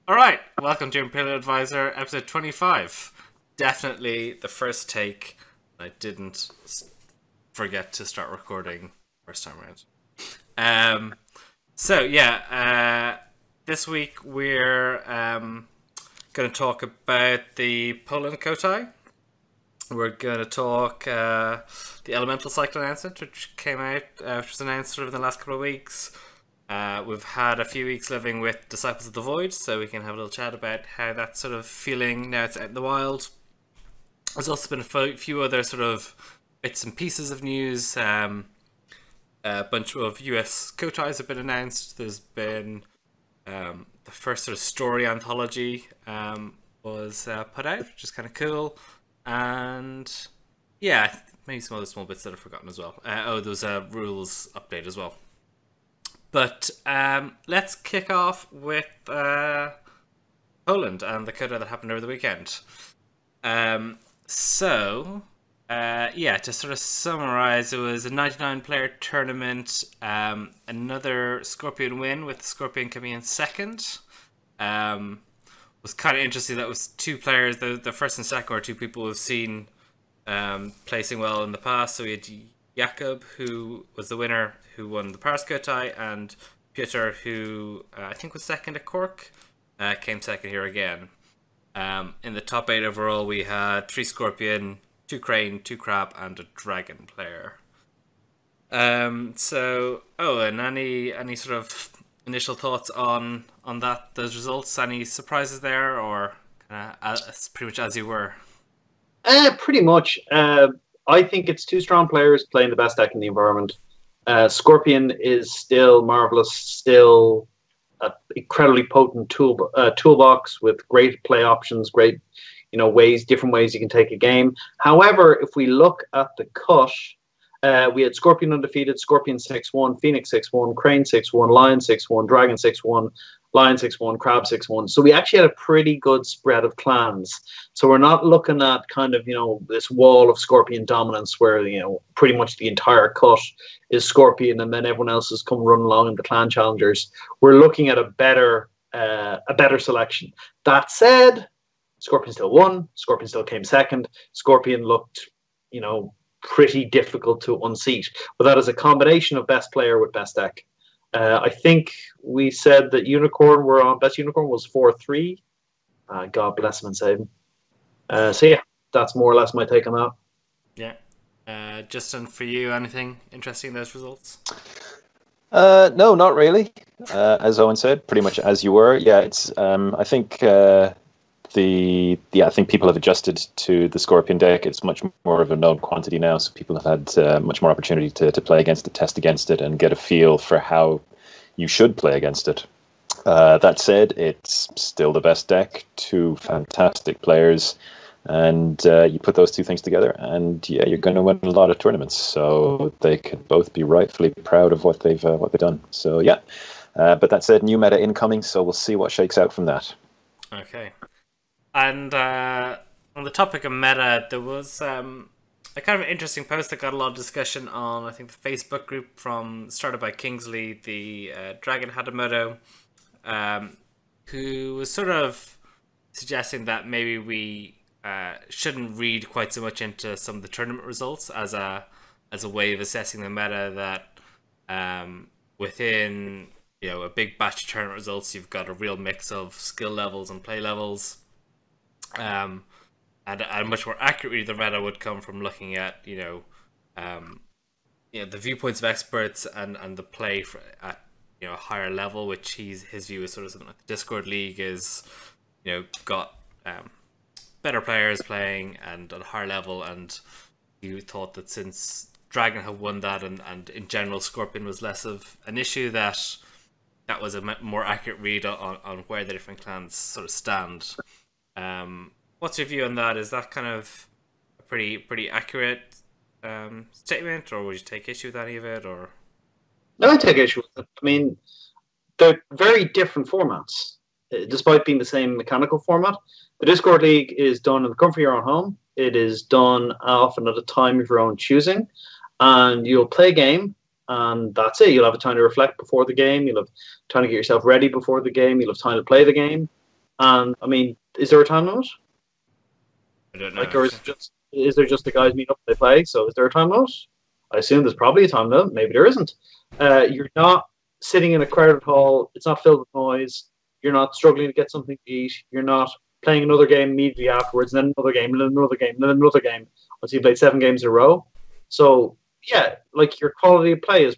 All right, welcome to Imperial Advisor, episode 25. Definitely the first take. I didn't forget to start recording first time around. This week we're going to talk about the Poland Kotei. We're going to talk the Elemental Cycle announcement, which came out, which was announced sort of in the last couple of weeks. We've had a few weeks living with Disciples of the Void, so we can have a little chat about how that's sort of feeling now it's out in the wild. There's also been a few other sort of bits and pieces of news. A bunch of US Koteis have been announced. There's been the first sort of story anthology was put out, which is kind of cool. And yeah, maybe some other small bits that I've forgotten as well. There was a rules update as well. But let's kick off with Poland and the Kotei that happened over the weekend. To sort of summarize, it was a 99-player tournament. Another Scorpion win, with Scorpion coming in second. Was kind of interesting that it was two players. The first and second were two people we've seen placing well in the past. So we had Jakob, who was the winner, who won the Paris Kotei, and Peter, who I think was second at Cork, came second here again. In the top 8 overall, we had 3 Scorpion, 2 Crane, 2 Crab, and a Dragon player. And any sort of initial thoughts on those results? Any surprises there, or pretty much as you were? Pretty much. I think it's 2 strong players playing the best deck in the environment. Scorpion is still marvelous, still an incredibly potent toolbox with great play options, great different ways you can take a game. However, if we look at the cut, we had Scorpion undefeated, Scorpion 6-1, Phoenix 6-1, Crane 6-1, Lion 6-1, Dragon 6-1, Lion 6-1, Crab 6-1. So we actually had a pretty good spread of clans. So we're not looking at kind of, this wall of Scorpion dominance where, pretty much the entire cut is Scorpion and then everyone else has come running along in the clan challengers. We're looking at a better selection. That said, Scorpion still won. Scorpion still came second. Scorpion looked, pretty difficult to unseat. But that is a combination of best player with best deck. I think we said that Unicorn were on. Best Unicorn was 4-3. God bless him and save him. That's more or less my take on that. Yeah. Justin, for you, anything interesting in those results? No, not really. As Owen said, pretty much as you were. Yeah, it's. I think. I think people have adjusted to the Scorpion deck. It's much more of a known quantity now, so people have had much more opportunity to play against it, test against it, and get a feel for how you should play against it. That said, it's still the best deck, 2 fantastic players, and you put those 2 things together, and yeah, you're going to win a lot of tournaments. So they could both be rightfully proud of what they've done. So yeah, but that said, new meta incoming, so we'll see what shakes out from that. Okay. And on the topic of meta, there was a kind of interesting post that got a lot of discussion on, I think, the Facebook group started by Kingsley, the Dragon Hadamoto, who was sort of suggesting that maybe we shouldn't read quite so much into some of the tournament results as a way of assessing the meta, that within a big batch of tournament results, you've got a real mix of skill levels and play levels. And a much more accurate read of the meta would come from looking at the viewpoints of experts and the play at a higher level, which his view is sort of something like the Discord League is got better players playing and at a higher level, and you thought that since Dragon had won that and in general Scorpion was less of an issue, that was a more accurate read on where the different clans sort of stand. What's your view on that? Is that kind of a pretty accurate statement, or would you take issue with any of it? Or No, I take issue with it. I mean, they're very different formats, despite being the same mechanical format. The Discord League is done in the comfort of your own home. It is done often at a time of your own choosing, and you'll play a game, and that's it. You'll have a time to reflect before the game. You'll have time to get yourself ready before the game. You'll have time to play the game. And I mean, is there a time limit? I don't know. Like, or is there just the guys meet up and they play? So is there a time limit? I assume there's probably a time limit. Maybe there isn't. You're not sitting in a crowded hall. It's not filled with noise. You're not struggling to get something to eat. You're not playing another game immediately afterwards, and then another game, and then another game, and then another game once you played 7 games in a row. So yeah, like your quality of play is,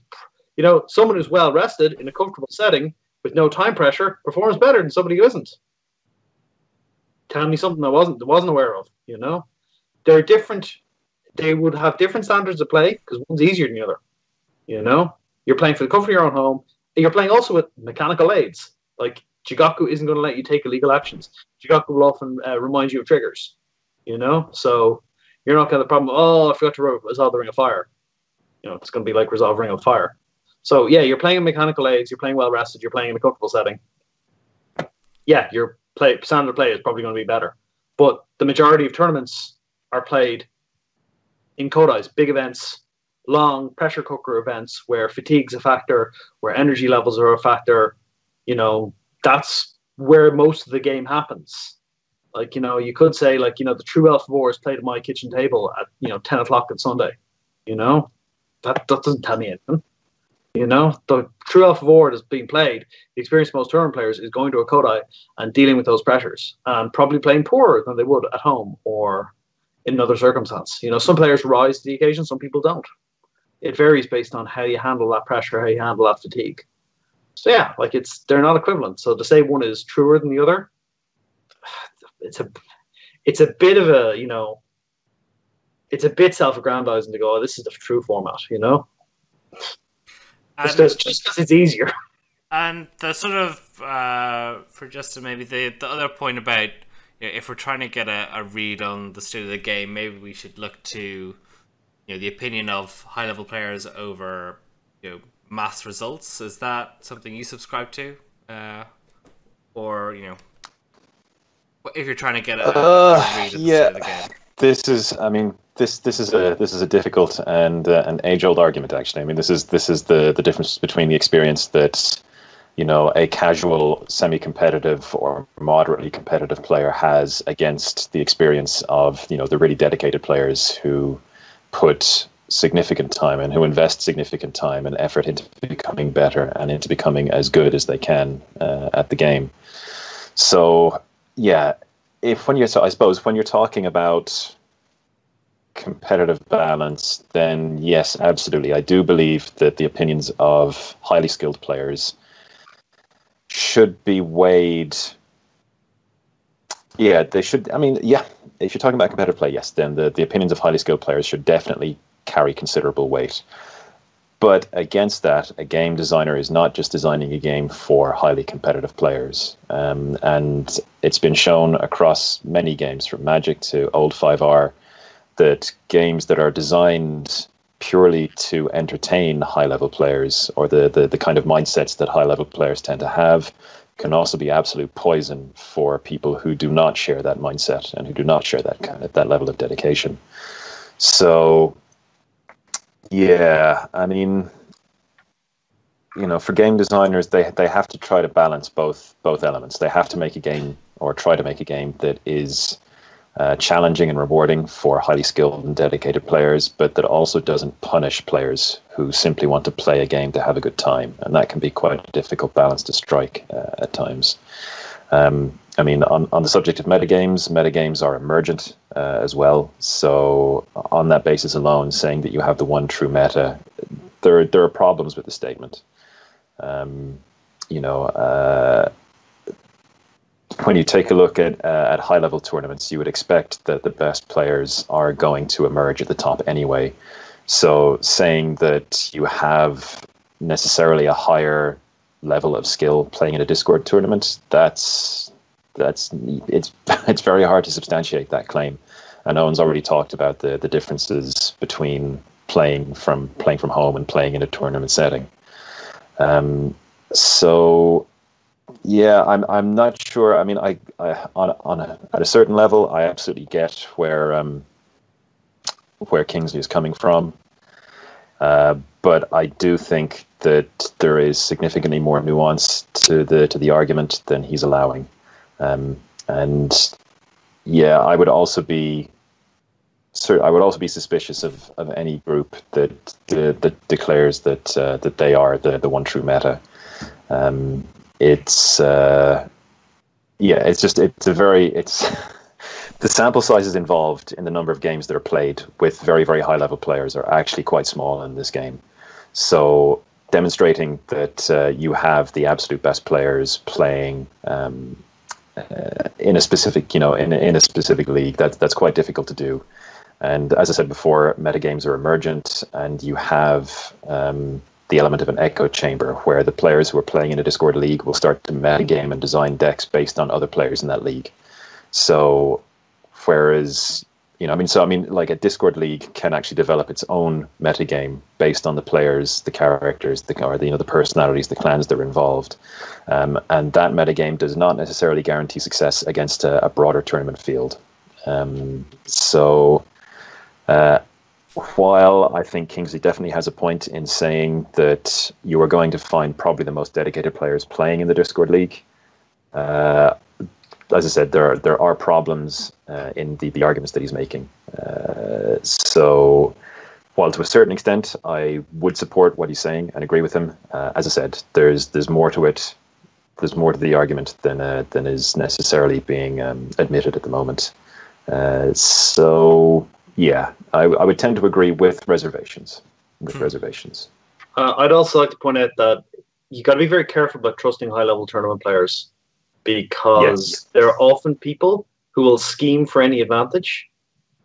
someone who's well rested in a comfortable setting with no time pressure performs better than somebody who isn't. Tell me something I wasn't aware of. They're different. They would have different standards of play because one's easier than the other. You're playing for the comfort of your own home, and you're playing also with mechanical aids. Like Jigoku isn't going to let you take illegal actions. Jigoku will often remind you of triggers. So you're not going to have the problem. Oh, I forgot to resolve the Ring of Fire. It's going to be like resolve Ring of Fire. So yeah, you're playing with mechanical aids. You're playing well rested. You're playing in a comfortable setting. Yeah, your standard of play is probably going to be better. But the majority of tournaments are played in Kotei's big events, long pressure cooker events where fatigue's a factor, where energy levels are a factor. That's where most of the game happens. Like, you could say, like, the true L5R is played at my kitchen table at, 10 o'clock on Sunday. That doesn't tell me anything. The true L5R that's being played, the experience of most tournament players is going to a Kotei and dealing with those pressures and probably playing poorer than they would at home or in another circumstance. Some players rise to the occasion, some people don't. It varies based on how you handle that pressure, how you handle that fatigue. So yeah, like they're not equivalent. So to say one is truer than the other, it's a bit of a, it's a bit self-aggrandizing to go, oh, this is the true format, just because it's easier. And the sort of, for Justin, maybe the other point about, if we're trying to get a read on the state of the game, maybe we should look to, the opinion of high-level players over, mass results. Is that something you subscribe to? Or, if you're trying to get a read of the state of the game? This is a difficult and an age-old argument. Actually, I mean, this is the difference between the experience that a casual, semi-competitive or moderately competitive player has against the experience of the really dedicated players who put significant time and who invest significant time and effort into becoming better and into becoming as good as they can at the game. So yeah, I suppose when you're talking about competitive balance, then yes, absolutely. I do believe that the opinions of highly skilled players should be weighed. Yeah, they should. I mean, yeah, if you're talking about competitive play, yes, then the opinions of highly skilled players should definitely carry considerable weight. But against that, a game designer is not just designing a game for highly competitive players. And it's been shown across many games, from Magic to old 5R, that games that are designed purely to entertain high-level players, or the kind of mindsets that high-level players tend to have, can also be absolute poison for people who do not share that mindset and who do not share that level of dedication. So yeah, I mean, for game designers, they have to try to balance both elements. They have to make a game, or try to make a game, that is challenging and rewarding for highly skilled and dedicated players, but that also doesn't punish players who simply want to play a game to have a good time. And that can be quite a difficult balance to strike at times. I mean, on the subject of metagames are emergent as well. So on that basis alone, saying that you have the one true meta, there are problems with the statement. When you take a look at high-level tournaments, you would expect that the best players are going to emerge at the top anyway. So saying that you have necessarily a higher level of skill playing in a Discord tournament, it's very hard to substantiate that claim. And Owen's already talked about the differences between playing from home and playing in a tournament setting. So yeah, I'm not sure. I mean, I at a certain level, I absolutely get where Kingsley is coming from, but I do think that there is significantly more nuance to the argument than he's allowing. And yeah, I would also be suspicious of any group that declares that they are the one true meta. It's the sample sizes involved in the number of games that are played with very, very high level players are actually quite small in this game. So demonstrating that you have the absolute best players playing in a specific, in a specific league, that's quite difficult to do. And as I said before, metagames are emergent, and you have the element of an echo chamber where the players who are playing in a Discord league will start to metagame and design decks based on other players in that league. So whereas, like a Discord league can actually develop its own metagame based on the players, the characters, the personalities, the clans that are involved. And that metagame does not necessarily guarantee success against a broader tournament field. While I think Kingsley definitely has a point in saying that you are going to find probably the most dedicated players playing in the Discord league, as I said, there are problems in the arguments that he's making. So while to a certain extent I would support what he's saying and agree with him, as I said, there's more to it. There's more to the argument than is necessarily being admitted at the moment. So yeah, I would tend to agree with reservations. I'd also like to point out that you got to be very careful about trusting high-level tournament players, because there are often people who will scheme for any advantage,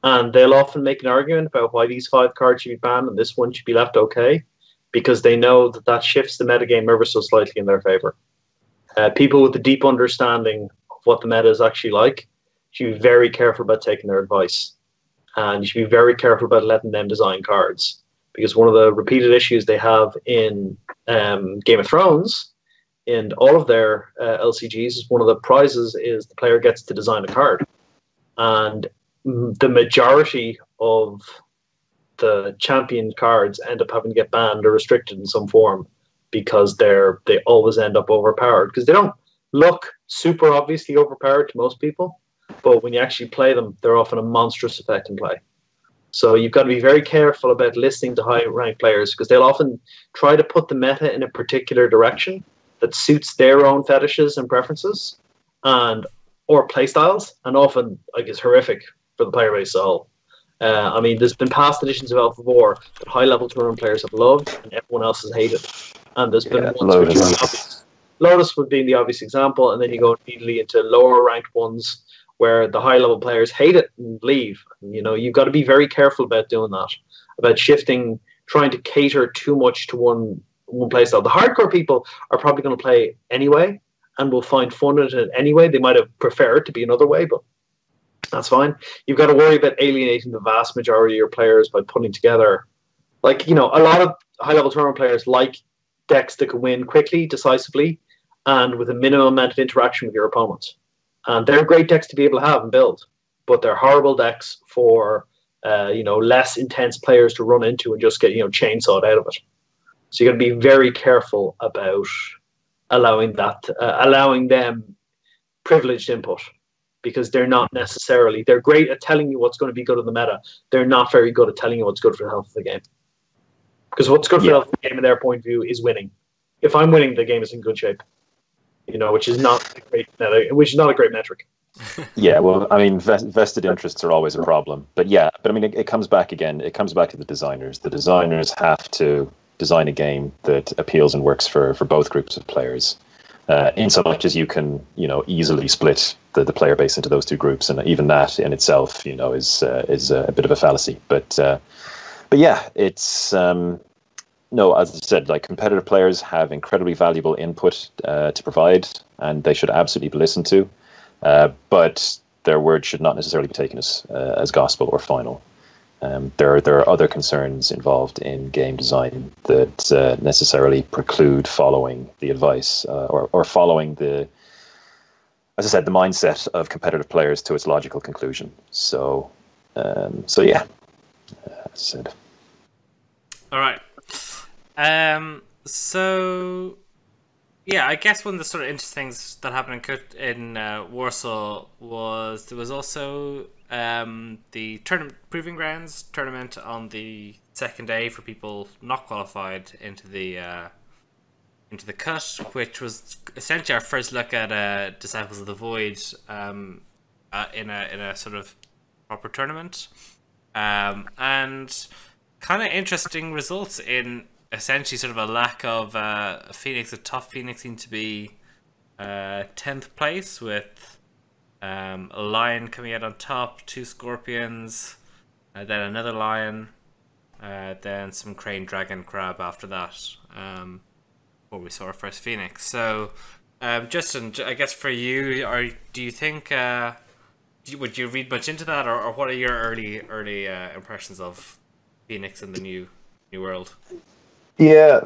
and they'll often make an argument about why these 5 cards should be banned and this one should be left okay, because they know that shifts the metagame ever so slightly in their favor. People with a deep understanding of what the meta is actually like should be very careful about taking their advice, and you should be very careful about letting them design cards, because one of the repeated issues they have in Game of Thrones, in all of their LCGs, is one of the prizes is the player gets to design a card, and the majority of the champion cards end up having to get banned or restricted in some form, because they always end up overpowered, because they don't look super obviously overpowered to most people, but when you actually play them, they're often a monstrous effect in play. So you've got to be very careful about listening to high-ranked players, because they'll often try to put the meta in a particular direction that suits their own fetishes and preferences or playstyles, and often is horrific for the player base as a whole. There's been past editions of L5R that high-level tournament players have loved and everyone else has hated. And there's been ones which are obvious. Lotus would be the obvious example, and then you go immediately into lower-ranked ones where the high-level players hate it and leave. You've got to be very careful about doing that, about shifting, trying to cater too much to one playstyle. The hardcore people are probably going to play anyway and will find fun in it anyway. They might have preferred to be another way, but that's fine. You've got to worry about alienating the vast majority of your players by putting together, a lot of high-level tournament players like decks that can win quickly, decisively, and with a minimum amount of interaction with your opponents. And they're great decks to be able to have and build, but they're horrible decks for less intense players to run into and just get chainsawed out of it. So you got to be very careful about allowing them privileged input, because they're not necessarily, they're great at telling you what's going to be good in the meta. They're not very good at telling you what's good for the health of the game, because what's good for the health of the game in their point of view is winning. If I'm winning, the game is in good shape. Which is not a great metric. Yeah, well, vested interests are always a problem. But it comes back again. It comes back to the designers. The designers have to design a game that appeals and works for both groups of players. In so much as you can, easily split the player base into those two groups, and even that in itself, is a bit of a fallacy. But yeah, it's. No, as I said, competitive players have incredibly valuable input to provide, and they should absolutely be listened to. But their word should not necessarily be taken as gospel or final. There are other concerns involved in game design that necessarily preclude following the advice or following the mindset of competitive players to its logical conclusion. So yeah, as I said. All right. So, Yeah, I guess one of the sort of interesting things that happened in Warsaw was there was also the tournament proving grounds tournament on the second day for people not qualified into the cut, which was essentially our first look at Disciples of the Void in a sort of proper tournament, and kind of interesting results in essentially sort of a lack of Phoenix. The top Phoenix seemed to be 10th place with a lion coming out on top, 2 scorpions, then another lion, then some crane, dragon, crab after that. Before we saw our first Phoenix. So, Justin, I guess for you, do you think would you read much into that, or what are your early impressions of Phoenix in the new world? Yeah,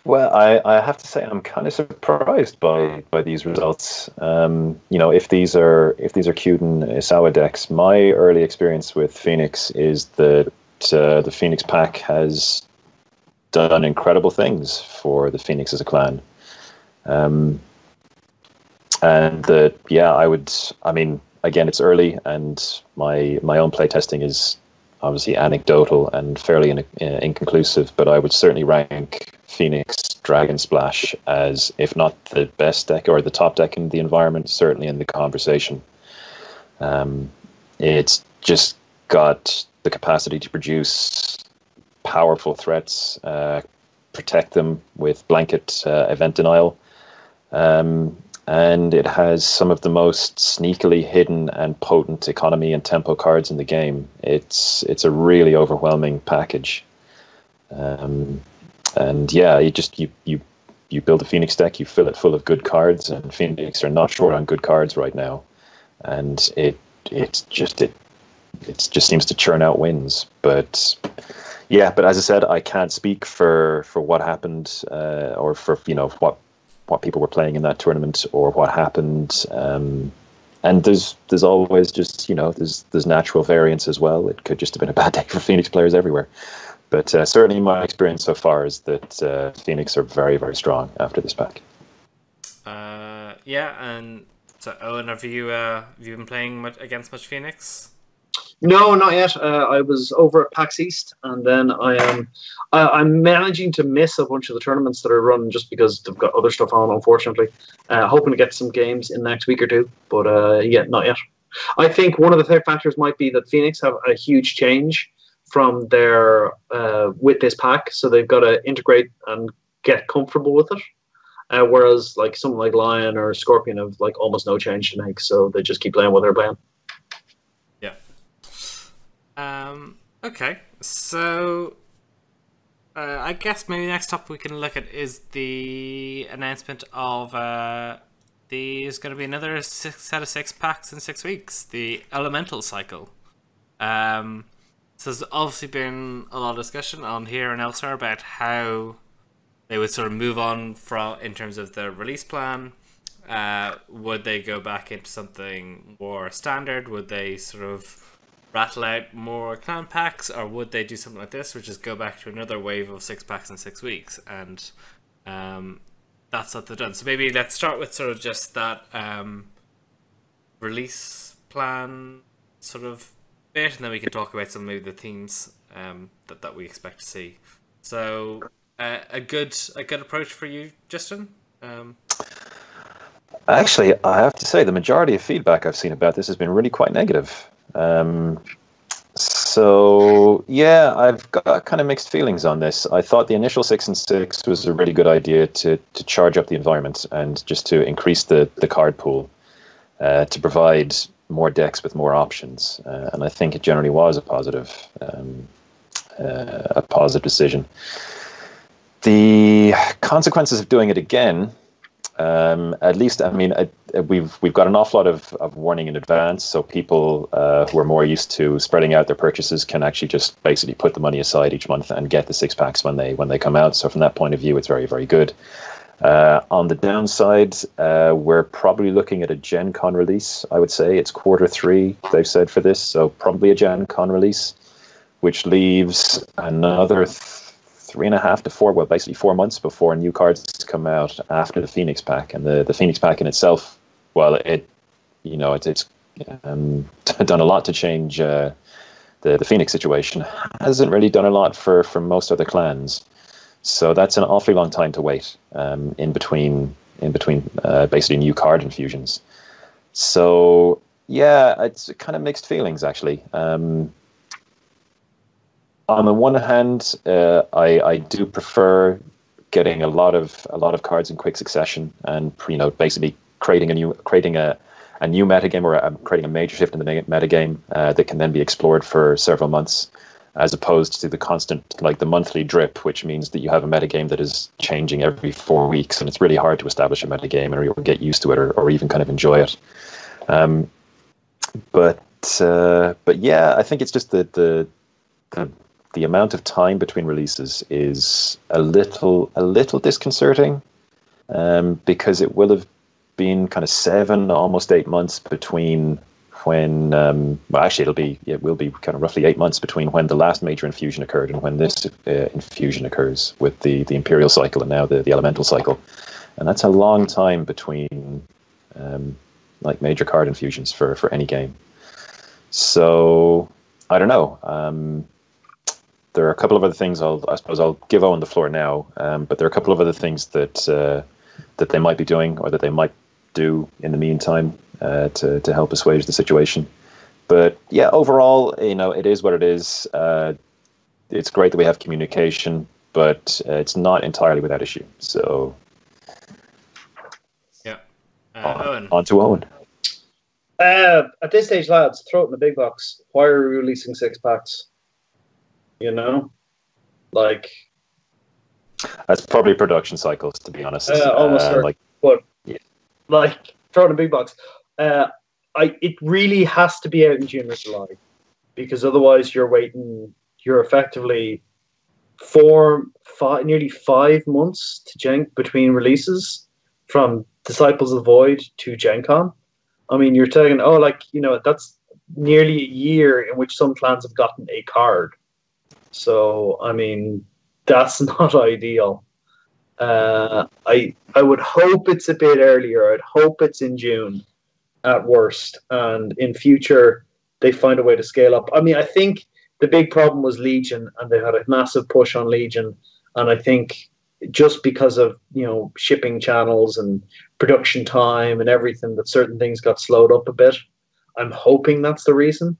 well, I have to say I'm kind of surprised by these results. If these are Kyuden Isawa decks, my early experience with Phoenix is that the Phoenix pack has done incredible things for the Phoenix as a clan, and that again, it's early, and my own playtesting is obviously anecdotal and fairly inconclusive, but I would certainly rank Phoenix Dragon Splash as, if not the best deck or the top deck in the environment, certainly in the conversation. It's just got the capacity to produce powerful threats, protect them with blanket event denial, and it has some of the most sneakily hidden and potent economy and tempo cards in the game. It's a really overwhelming package, and yeah, you build a Phoenix deck, you fill it full of good cards, and Phoenix are not short on good cards right now, and it just seems to churn out wins, but. Yeah, but as I said, I can't speak for what happened, or for what people were playing in that tournament, or what happened. And there's always just there's natural variance as well. It could just have been a bad day for Phoenix players everywhere. But certainly, my experience so far is that Phoenix are very, very strong after this pack. Yeah, and so Owen, have you been playing against much Phoenix? No, not yet. I was over at PAX East, and then I'm managing to miss a bunch of the tournaments that are run just because they've got other stuff on, unfortunately. Hoping to get some games in the next week or two, but yeah, not yet. I think one of the factors might be that Phoenix have a huge change from their with this pack, so they've got to integrate and get comfortable with it. Whereas like something like Lion or Scorpion have like almost no change to make, so they just keep playing what they're playing. Okay, so I guess maybe next topic we can look at is the announcement of there's going to be another set of 6 packs in 6 weeks, the Elemental cycle. So there's obviously been a lot of discussion on here and elsewhere about how they would sort of move on from in terms of the release plan. Would they go back into something more standard? Would they sort of rattle out more clan packs, or would they do something like this, which is go back to another wave of 6 packs in 6 weeks? And that's what they've done. So maybe let's start with sort of just that release plan sort of bit, and then we can talk about some of maybe the themes that we expect to see. So a good approach for you, Justin? Actually, I have to say the majority of feedback I've seen about this has been really quite negative. So yeah, I've got kind of mixed feelings on this. I thought the initial 6 and 6 was a really good idea to charge up the environment and just to increase the card pool, to provide more decks with more options, and I think it generally was a positive decision. The consequences of doing it again, at least, I mean, we've got an awful lot of warning in advance, so people who are more used to spreading out their purchases can actually just basically put the money aside each month and get the 6 packs when they come out. So from that point of view, it's very, very good. On the downside, we're probably looking at a Gen Con release. I would say it's Q3, they've said, for this, so probably a Gen Con release, which leaves another 3.5 to 4, well, basically 4 months before new cards come out after the Phoenix pack. And the Phoenix pack in itself, well, it's done a lot to change the Phoenix situation. Hasn't really done a lot for most other clans. So that's an awfully long time to wait in between basically new card infusions. So yeah, it's kind of mixed feelings actually. On the one hand, I do prefer getting a lot of cards in quick succession, and basically creating a new metagame, or creating a major shift in the metagame that can then be explored for several months, as opposed to the constant, like the monthly drip, which means that you have a metagame that is changing every 4 weeks, and it's really hard to establish a metagame or get used to it, or even kind of enjoy it. But yeah, I think it's just the amount of time between releases is a little disconcerting, because it will have been kind of 7, almost 8 months between when, well, actually it will be kind of roughly 8 months between when the last major infusion occurred and when this infusion occurs, with the Imperial cycle and now the Elemental cycle, and that's a long time between like major card infusions for any game. So I don't know. There are a couple of other things. I suppose I'll give Owen the floor now. But there are a couple of other things that they might be doing, or that they might do in the meantime, to help assuage the situation. But yeah, overall, it is what it is. It's great that we have communication, but it's not entirely without issue. So yeah, Owen. On to Owen. At this stage, lads, throw it in the big box. Why are we releasing 6-packs? Like, that's probably production cycles, to be honest. Almost certain, but yeah. Like, throw it in a big box. It really has to be out in June or July, because otherwise you're effectively nearly 5 months to between releases, from Disciples of the Void to Gen Con. I mean, you're talking, that's nearly a year in which some clans have gotten a card. So, I mean, that's not ideal. I would hope it's a bit earlier. I'd hope it's in June at worst. And in future, they find a way to scale up. I mean, I think the big problem was Legion, and they had a massive push on Legion. And I think just because of, shipping channels and production time and everything, that certain things got slowed up a bit. I'm hoping that's the reason.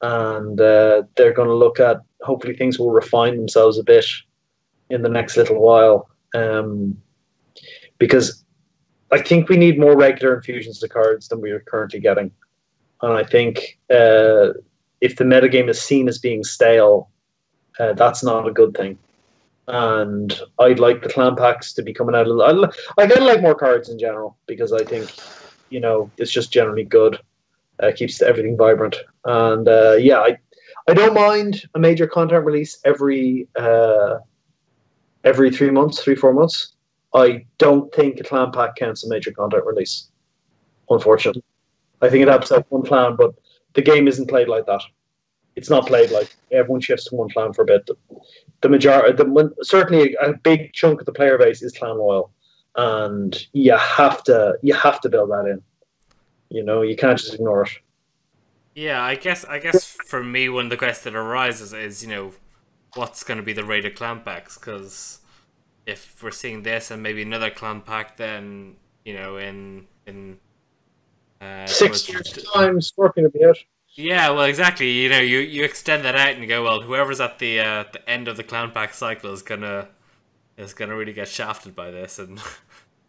And they're going to look at, hopefully things will refine themselves a bit in the next little while. Because I think we need more regular infusions of cards than we are currently getting. And I think if the metagame is seen as being stale, that's not a good thing. And I'd like the clan packs to be coming out. I kind of like more cards in general, because I think, it's just generally good. Keeps everything vibrant. And yeah, I don't mind a major content release every 3 months, 4 months. I don't think a clan pack counts a major content release, unfortunately. I think it helps out one clan, but the game isn't played like that. It's not played like everyone shifts to one clan for a bit. The majority, certainly a big chunk of the player base is clan loyal, and you have to build that in. You can't just ignore it. Yeah, I guess for me, one of the questions that arises is, what's going to be the rate of clan packs? Because if we're seeing this and maybe another clan pack, then in 6 years' time, Scorpion will be out. Yeah, well, exactly. You extend that out and you go, well, whoever's at the end of the clan pack cycle is gonna really get shafted by this, and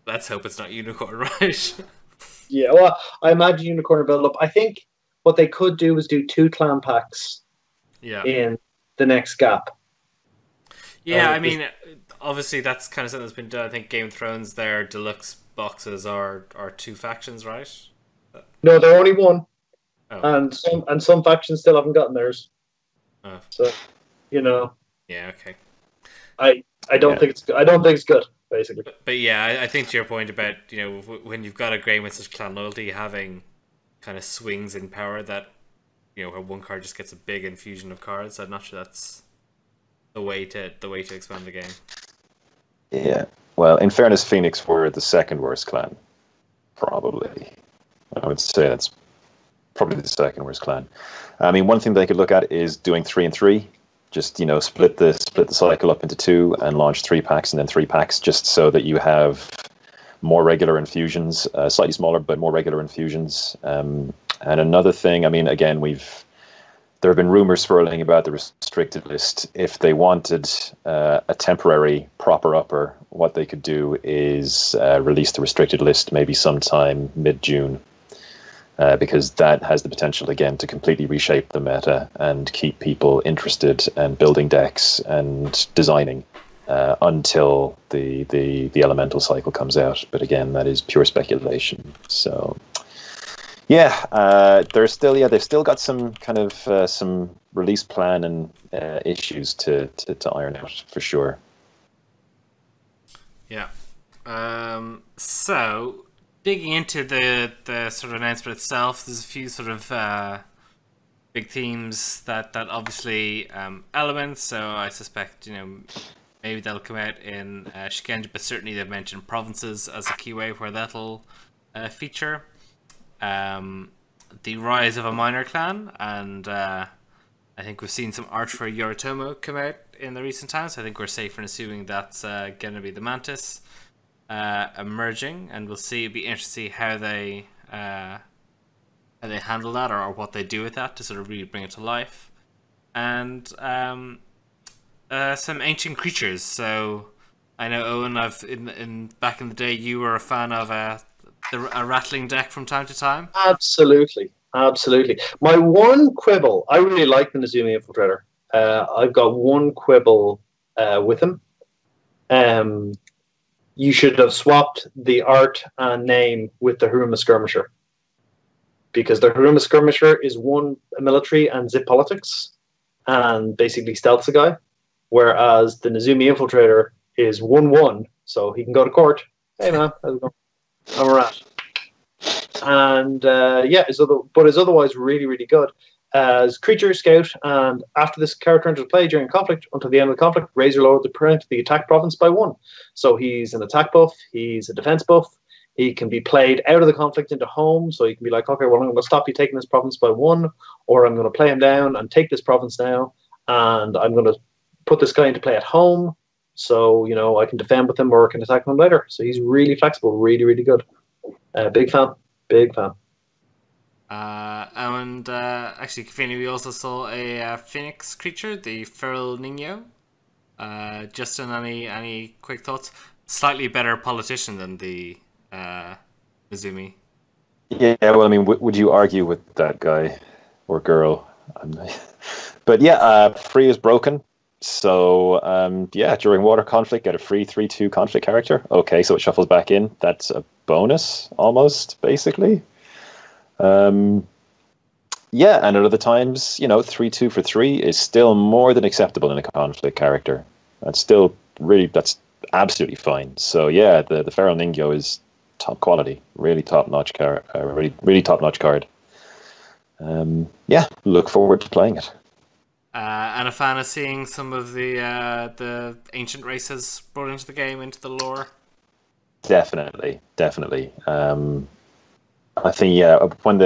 let's hope it's not Unicorn, right? Yeah, well, I imagine Unicorn will build up. I think what they could do is do 2 clan packs. Yeah. In the next gap. Yeah, I mean, obviously that's kind of something that's been done. I think Game of Thrones, their deluxe boxes are 2 factions, right? No, they're only 1. Oh. And some factions still haven't gotten theirs. Oh. So, Yeah, okay. I don't think it's good. I don't think it's good, basically. But yeah, I think to your point about, when you've got a game with such clan loyalty, having kind of swings in power that, where one card just gets a big infusion of cards, I'm not sure that's the way to expand the game. Yeah. Well, in fairness, Phoenix were the second worst clan. Probably. I would say that's probably the second worst clan. I mean, one thing they could look at is doing 3 and 3. Just, split the cycle up into 2 and launch 3 packs and then 3 packs, just so that you have more regular infusions, slightly smaller but more regular infusions. And another thing, I mean, again, there have been rumors swirling about the restricted list. If they wanted a temporary proper upper, what they could do is release the restricted list maybe sometime mid-June. Because that has the potential, again, to completely reshape the meta and keep people interested and building decks and designing until the elemental cycle comes out. But again, that is pure speculation. So, yeah, they've still got some kind of some release plan and issues to iron out for sure. Yeah. So, digging into the sort of announcement itself, there's a few sort of big themes that obviously elements. So I suspect maybe that'll come out in Shigenja, but certainly they've mentioned provinces as a key way where that'll feature. The rise of a minor clan, and I think we've seen some art for Yoritomo come out in the recent times. So I think we're safe in assuming that's going to be the Mantis emerging, and we'll see. It'll be interesting to see how they handle that, or what they do with that to sort of really bring it to life. And some ancient creatures. So I know, Owen, in back in the day, you were a fan of a rattling deck from time to time. Absolutely. My one quibble, I really like the Nezumi Infiltrator. I've got one quibble with him. You should have swapped the art and name with the Haruma Skirmisher. Because the Haruma Skirmisher is one military and zip politics and basically stealths a guy. Whereas the Nezumi Infiltrator is 1-1, so he can go to court. Hey man, how's it going? I'm a rat. And but is otherwise really, really good. As creature, scout, and after this character enters play during conflict, until the end of the conflict, raise or lower the attack province by 1. So he's an attack buff, he's a defense buff, he can be played out of the conflict into home, so you can be like, okay, well, I'm going to stop you taking this province by 1, or I'm going to play him down and take this province now, and I'm going to put this guy into play at home, so, I can defend with him or I can attack him later. So he's really flexible, really, really good. Big fan. And actually, Kafini, we also saw a Phoenix creature, the Feral Nino. Justin, any quick thoughts? Slightly better politician than the Nezumi. Yeah, well, I mean, would you argue with that guy or girl? But yeah, free is broken. So during water conflict, get a free 3/2 conflict character. Okay, so it shuffles back in. That's a bonus, almost, basically. And at other times, 3/2 for 3 is still more than acceptable in a conflict character. That's absolutely fine. So yeah, the Feral Ningyo is top quality, really top notch card, really top notch card. Look forward to playing it. And a fan of seeing some of the ancient races brought into the game, into the lore. Definitely. I think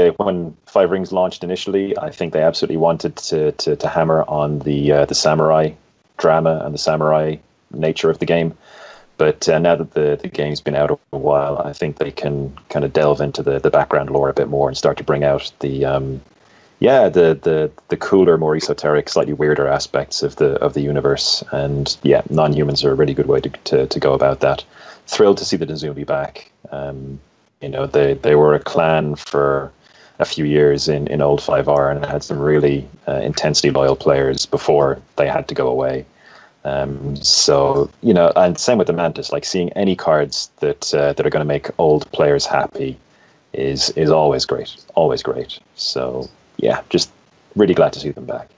when Five Rings launched initially, I think they absolutely wanted to hammer on the samurai drama and the samurai nature of the game. But now that the game's been out a while, I think they can kind of delve into the background lore a bit more and start to bring out the cooler, more esoteric, slightly weirder aspects of the universe. And yeah, non-humans are a really good way to go about that. Thrilled to see the Nezumi back. They were a clan for a few years in L5R and had some really intensely loyal players before they had to go away. And same with the Mantis. Like, seeing any cards that are going to make old players happy is always great. So yeah, just really glad to see them back.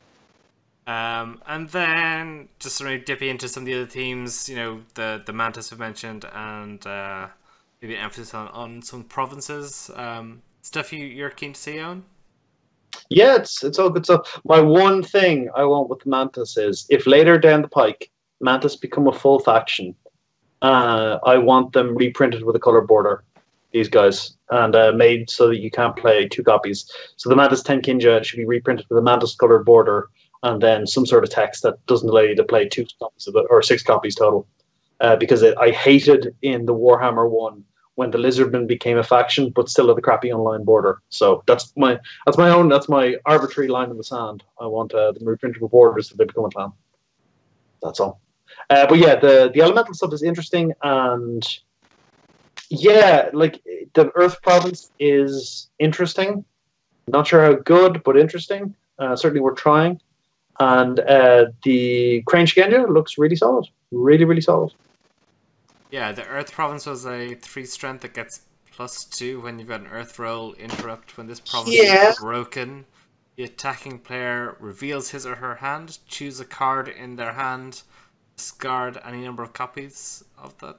And then just sort of dipping into some of the other themes, the Mantis we've mentioned, and maybe an emphasis on some provinces. Stuff you're keen to see, Eoin? Yeah, it's all good stuff. My one thing I want with the Mantis is if later down the pike Mantis become a full faction, I want them reprinted with a color border. These guys and made so that you can't play two copies. So the Mantis Tenkinja should be reprinted with a Mantis colored border and then some sort of text that doesn't allow you to play two copies of it or six copies total. Because I hated in the Warhammer one when the Lizardmen became a faction, but still had the crappy online border. So that's my arbitrary line in the sand. I want them reprinted with borders if they become a clan. That's all. But yeah, the elemental stuff is interesting, and yeah, like the Earth province is interesting. Not sure how good, but interesting. Certainly worth trying. And the Crane Shigenja looks really solid. Really, really solid. Yeah, the Earth province was a 3 strength that gets +2 when you've got an Earth roll interrupt. When this province is broken, the attacking player reveals his or her hand, choose a card in their hand, discard any number of copies of that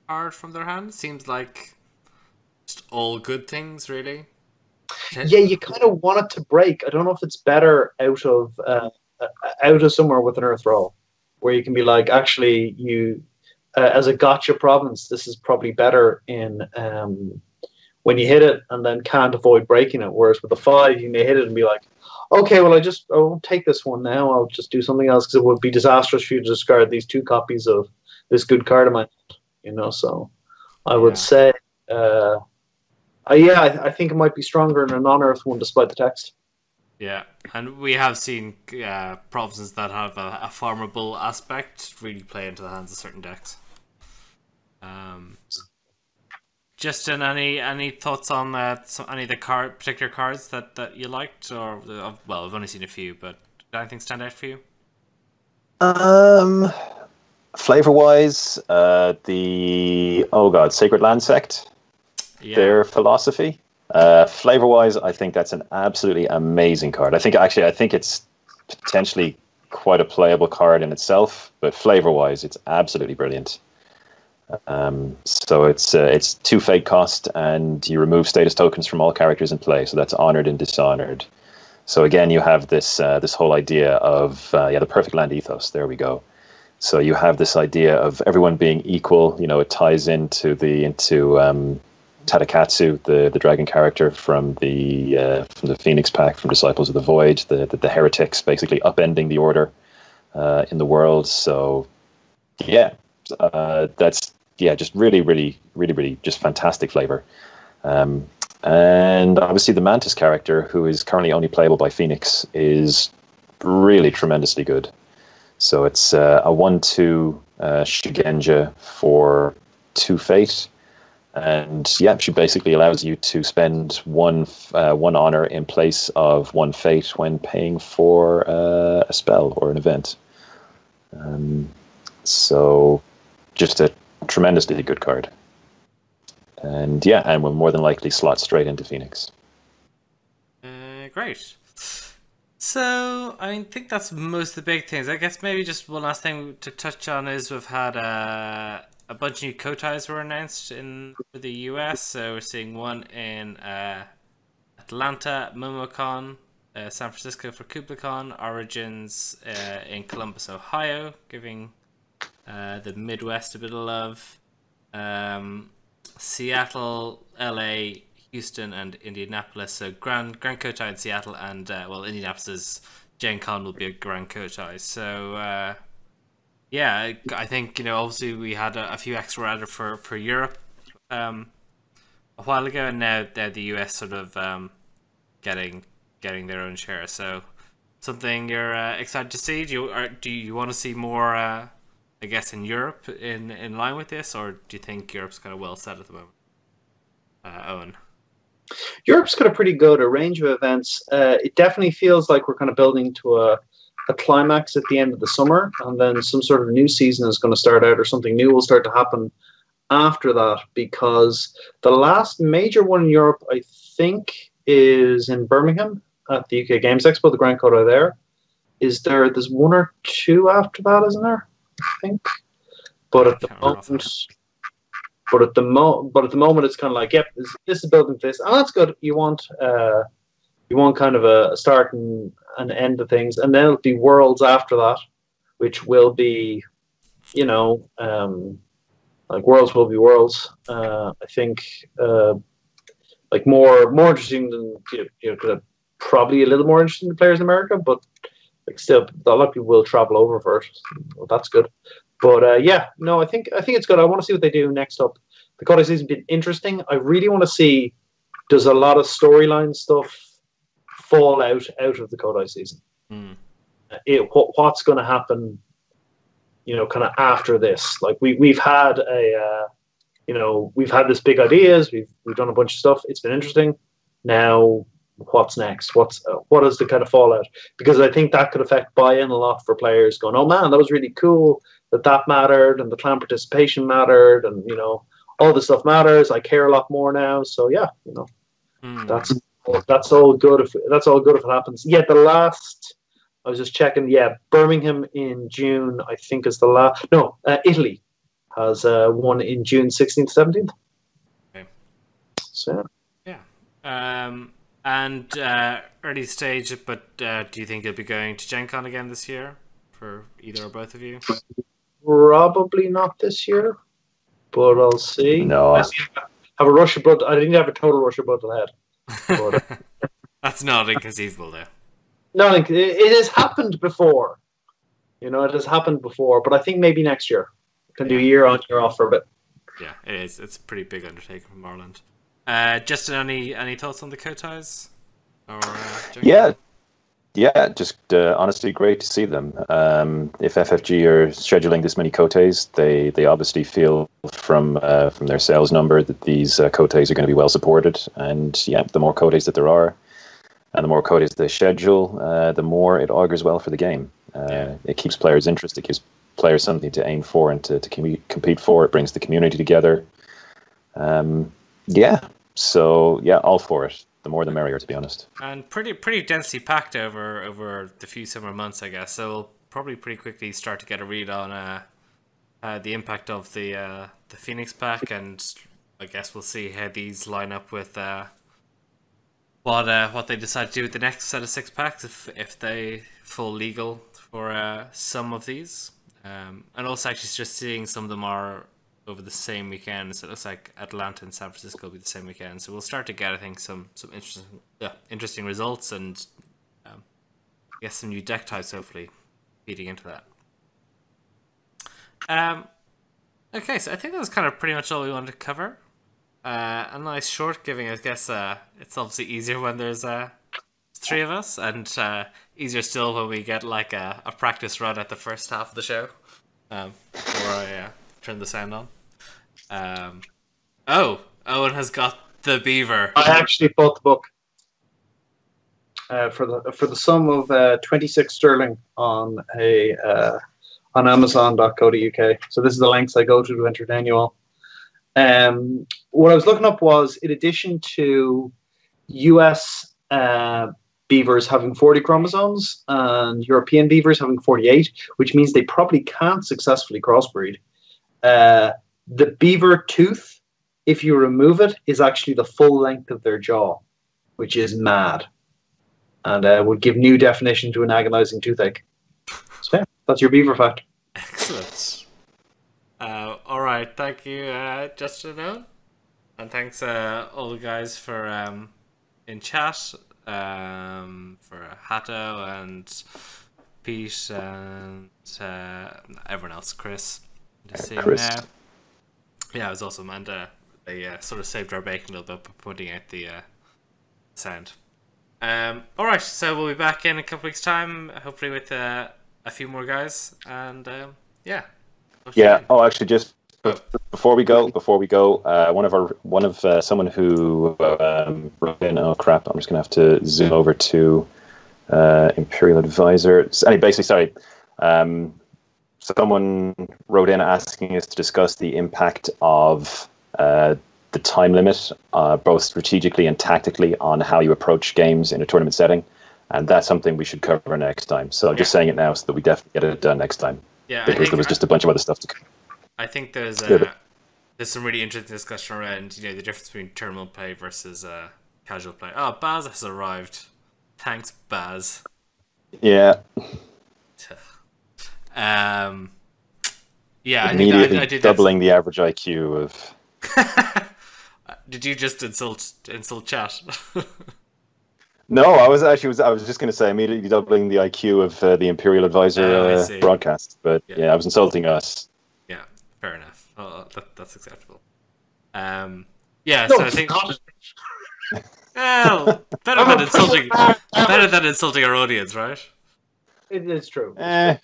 card from their hand. Seems like just all good things, really. Yeah, you kind of want it to break. I don't know if it's better out of somewhere with an Earth roll, where you can be like, actually, you as a gotcha province, this is probably better in when you hit it and then can't avoid breaking it. Whereas with the 5, you may hit it and be like, okay, well, I won't take this one now. I'll just do something else because it would be disastrous for you to discard these 2 copies of this good card of mine. So I would say, I think it might be stronger in a non-Earth one despite the text. Yeah, and we have seen provinces that have a farmable aspect really play into the hands of certain decks. Justin, any thoughts on any of the particular cards that you liked, or well, I've only seen a few, but did anything stand out for you? Flavor wise, the Sacred Land Sect, their philosophy. Flavor wise, I think that's an absolutely amazing card. I think it's potentially quite a playable card in itself, but flavor wise, it's absolutely brilliant. So it's 2 fate cost, and you remove status tokens from all characters in play. So that's honored and dishonored. So again, you have this whole idea of the perfect land ethos. There we go. So you have this idea of everyone being equal. It ties into Tadakatsu, the dragon character from the Phoenix Pack, from Disciples of the Void, the heretics basically upending the order in the world. So that's just really, really, really, really just fantastic flavor. And obviously the Mantis character, who is currently only playable by Phoenix, is really tremendously good. So it's a 1/2 Shigenja for 2 fate. And she basically allows you to spend one honor in place of 1 fate when paying for a spell or an event. So just a tremendously good card. And will more than likely slot straight into Phoenix. Great. So I think that's most of the big things. I guess maybe just one last thing to touch on is we've had a bunch of new Koteis were announced in the US. So we're seeing one in Atlanta, MomoCon, San Francisco for KublaCon, Origins in Columbus, Ohio, giving the Midwest a bit of love. Seattle, LA, Houston, and Indianapolis. So Grand Kotei in Seattle, and Indianapolis's Gen Con will be a Grand Kotei. So I think obviously we had a few extra added for Europe a while ago, and now the US sort of getting their own share. So something you're excited to see. Do you want to see more? I guess in Europe in line with this, or do you think Europe's kind of well set at the moment? Eoin. Europe's got a pretty good range of events. It definitely feels like we're kind of building to a climax at the end of the summer, and then some sort of new season is going to start out, or something new will start to happen after that, because the last major one in Europe, I think, is in Birmingham at the UK Games Expo, the Grand Kotei there. There's 1 or 2 after that, isn't there? I think. But at the moment, it's kind of like, this is building for this, and that's good. You want You want kind of a start and an end of things, and then it'll be Worlds after that, which will be, you know, like Worlds will be Worlds. I think like more interesting than probably a little more interesting than players in America, but like still a lot of people will travel over for it. Well, that's good. But yeah, no, I think it's good. I want to see what they do next up. The Kotei season's been interesting. I really want to see, does a lot of storyline stuff fall out of the Kotei season? What's going to happen? Kind of after this. Like we've had we've had this big ideas. We've done a bunch of stuff. It's been interesting. Now, what's next? What is the kind of fallout? Because I think that could affect buy-in a lot for players. Going, oh man, that was really cool. That mattered, and the clan participation mattered, and all this stuff matters. I care a lot more now. So yeah, that's all good if it happens. Yeah, I was just checking. Yeah, Birmingham in June, I think, is the last. No, Italy has one in June 16th, 17th. Okay. So yeah, and early stage. But do you think you'll be going to Gen Con again this year for either or both of you? Probably not this year, but I'll see. No, I have a rush of blood. I didn't have a total rush of blood to the head. But, that's not inconceivable, though. No, it has happened before. It has happened before, but I think maybe next year. Can do year on, year off for a bit. Yeah, it is. It's a pretty big undertaking from Ireland. Justin, any thoughts on the Koteis? Or yeah, just honestly great to see them. If FFG are scheduling this many Koteis, they obviously feel from their sales number that these Koteis are going to be well supported. And yeah, the more Koteis that there are, and the more Koteis they schedule, the more it augurs well for the game. It keeps players interested. It gives players something to aim for and to compete for. It brings the community together. So all for it. The more the merrier, to be honest. And pretty densely packed over the few summer months, I guess. So we'll probably pretty quickly start to get a read on the impact of the Phoenix pack, and I guess we'll see how these line up with what they decide to do with the next set of 6 packs, if they fall legal for some of these. And also actually just seeing some of them are over the same weekend. So it looks like Atlanta and San Francisco will be the same weekend. So we'll start to get, I think, some interesting results, and I guess some new deck types hopefully feeding into that. Okay, so I think that was kind of pretty much all we wanted to cover. A nice short giving, I guess. It's obviously easier when there's 3 of us, and easier still when we get like a practice run at the first half of the show, before I turn the sound on. Owen has got the beaver. I actually bought the book for the sum of 26 sterling on Amazon.co.uk. So this is the lengths I go to entertain you all. What I was looking up was, in addition to US beavers having 40 chromosomes and European beavers having 48, which means they probably can't successfully crossbreed. The beaver tooth, if you remove it, is actually the full length of their jaw, which is mad, and would give new definition to an agonizing toothache. So yeah, that's your beaver fact. Excellent. All right, thank you, Justin, and thanks all the guys for in chat, for Hato and Pete and everyone else, Chris. Just seeing Chris. Yeah, it was awesome, and they sort of saved our bacon a little bit by putting out the sound. Alright, so we'll be back in a couple weeks' time, hopefully with a few more guys, and yeah. Oh, actually, just before we go, someone who wrote in. Oh crap! I'm just gonna have to zoom over to Imperial Advisor. Basically, someone wrote in asking us to discuss the impact of the time limit, both strategically and tactically, on how you approach games in a tournament setting, and that's something we should cover next time. So I'm just saying it now so that we definitely get it done next time. Yeah, because there was just a bunch of other stuff to cover. I think there's some really interesting discussion around the difference between tournament play versus casual play. Oh, Baz has arrived. Thanks, Baz. Yeah. Yeah, Immediately I did doubling the average IQ of. Did you just insult chat? No, I was just going to say immediately doubling the IQ of the Imperial Advisor broadcast, but yeah, I was insulting us. Yeah, fair enough. That's acceptable. Yeah, No, so I think. Well, better than insulting our audience, right? It is true. Yeah,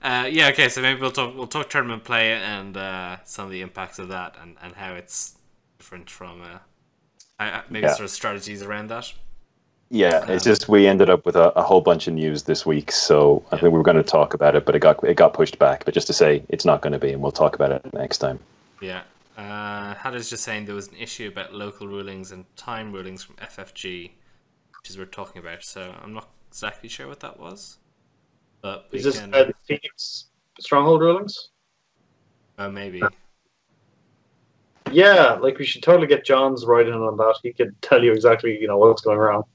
okay, so maybe we'll talk tournament play and some of the impacts of that and how it's different from maybe sort of strategies around that. Yeah, it's just we ended up with a whole bunch of news this week, so I think we were going to talk about it, but it got pushed back. But just to say, it's not going to be, and we'll talk about it next time. Yeah. Hada's just saying there was an issue about local rulings and time rulings from FFG, which is what we're talking about. So I'm not exactly sure what that was. But is this Phoenix Stronghold rulings? Oh, maybe. Yeah, like we should totally get John's writing on that. He could tell you exactly, what's going wrong.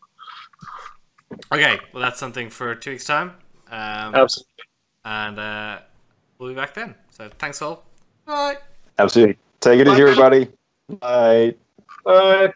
Okay, well that's something for 2 weeks' time. Absolutely. And we'll be back then. So thanks all. Bye. Absolutely. Take it easy, everybody. Bye. Bye.